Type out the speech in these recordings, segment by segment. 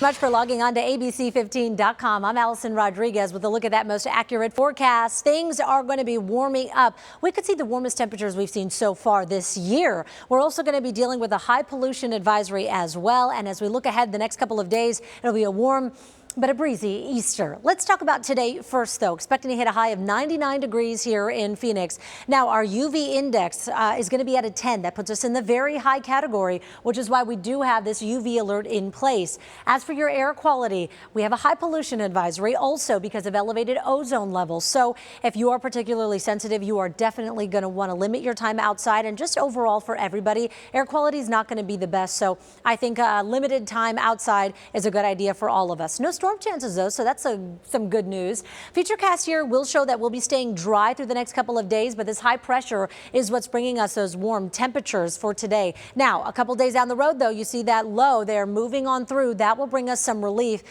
Much for logging on to abc15.com. I'm Allison Rodriguez with a look at that most accurate forecast. Things are going to be warming up. We could see the warmest temperatures we've seen so far this year. We're also going to be dealing with a high pollution advisory as well. And as we look ahead the next couple of days, it'll be a warm but a breezy Easter. Let's talk about today first, though. Expecting to hit a high of 99 degrees here in Phoenix. Now, our UV index is going to be at a 10. That puts us in the very high category, which is why we do have this UV alert in place. As for your air quality, we have a high pollution advisory also because of elevated ozone levels. So if you are particularly sensitive, you are definitely going to want to limit your time outside. And just overall for everybody, air quality is not going to be the best. So I think limited time outside is a good idea for all of us. No storm chances, though, so that's some good news. Futurecast here will show that we'll be staying dry through the next couple of days, but this high pressure is what's bringing us those warm temperatures for today. Now, a couple days down the road, though, you see that low there moving on through. That will bring us some relief.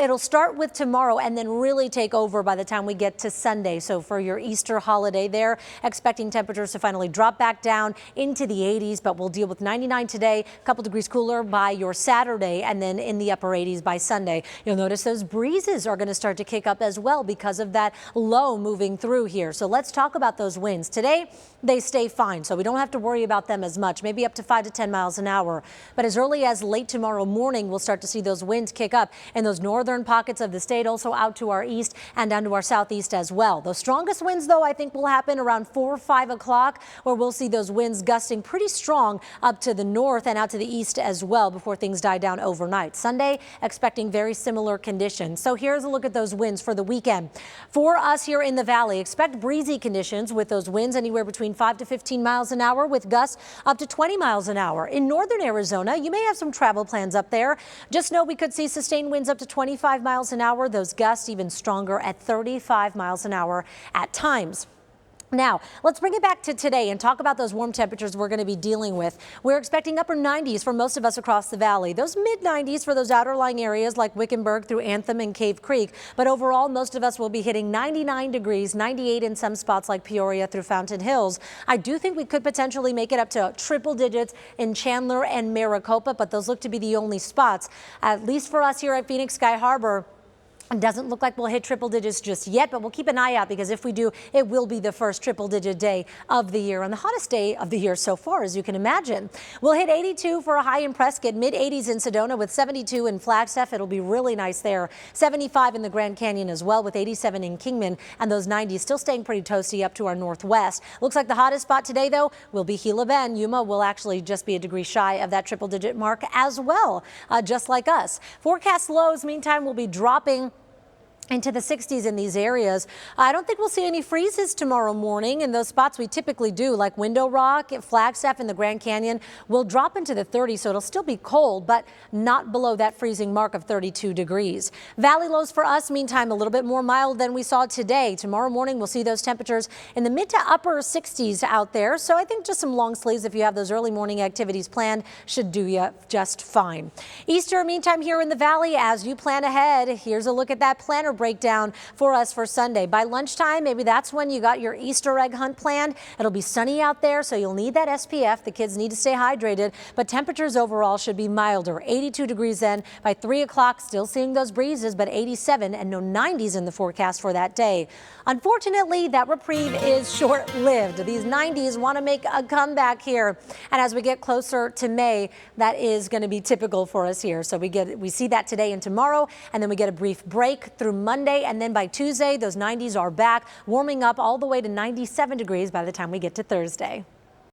It'll start with tomorrow and then really take over by the time we get to Sunday. So for your Easter holiday there, expecting temperatures to finally drop back down into the 80s, but we'll deal with 99 today, a couple degrees cooler by your Saturday, and then in the upper 80s by Sunday. You'll notice those breezes are going to start to kick up as well because of that low moving through here. So let's talk about those winds. Today, they stay fine, so we don't have to worry about them as much, maybe up to 5 to 10 miles an hour. But as early as late tomorrow morning, we'll start to see those winds kick up in those northern pockets of the state, also out to our east and down to our southeast as well. The strongest winds, though, I think will happen around 4 or 5 o'clock, where we'll see those winds gusting pretty strong up to the north and out to the east as well before things die down overnight. Sunday, expecting very similar conditions. So here's a look at those winds for the weekend. For us here in the valley, expect breezy conditions with those winds anywhere between 5 to 15 miles an hour with gusts up to 20 miles an hour. In northern Arizona, you may have some travel plans up there. Just know we could see sustained winds up to 25 miles an hour. Those gusts even stronger at 35 miles an hour at times. Now, let's bring it back to today and talk about those warm temperatures we're going to be dealing with. We're expecting upper 90s for most of us across the valley. Those mid 90s for those outerlying areas like Wickenburg through Anthem and Cave Creek. But overall, most of us will be hitting 99 degrees, 98 in some spots like Peoria through Fountain Hills. I do think we could potentially make it up to triple digits in Chandler and Maricopa, but those look to be the only spots, at least for us here at Phoenix Sky Harbor. It doesn't look like we'll hit triple digits just yet, but we'll keep an eye out because if we do, it will be the first triple-digit day of the year and the hottest day of the year so far, as you can imagine. We'll hit 82 for a high in Prescott, mid-80s in Sedona with 72 in Flagstaff. It'll be really nice there. 75 in the Grand Canyon as well with 87 in Kingman, and those 90s still staying pretty toasty up to our northwest. Looks like the hottest spot today, though, will be Gila Bend. Yuma will actually just be a degree shy of that triple-digit mark as well, just like us. Forecast lows, meantime, will be dropping into the 60s in these areas. I don't think we'll see any freezes tomorrow morning in those spots we typically do, like Window Rock, Flagstaff, and the Grand Canyon will drop into the 30s, so it'll still be cold, but not below that freezing mark of 32 degrees. Valley lows for us, meantime, a little bit more mild than we saw today. Tomorrow morning, we'll see those temperatures in the mid to upper 60s out there, so I think just some long sleeves if you have those early morning activities planned should do you just fine. Easter, meantime, here in the valley, as you plan ahead, here's a look at that planner breakdown for us for Sunday. By lunchtime, maybe that's when you got your Easter egg hunt planned. It'll be sunny out there, so you'll need that SPF. The kids need to stay hydrated, but temperatures overall should be milder. 82 degrees then. By 3 o'clock, still seeing those breezes, but 87 and no 90s in the forecast for that day. Unfortunately, that reprieve is short-lived. These 90s want to make a comeback here, and as we get closer to May, that is going to be typical for us here. So we see that today and tomorrow, and then we get a brief break through Monday, and then by Tuesday, those 90s are back, warming up all the way to 97 degrees by the time we get to Thursday.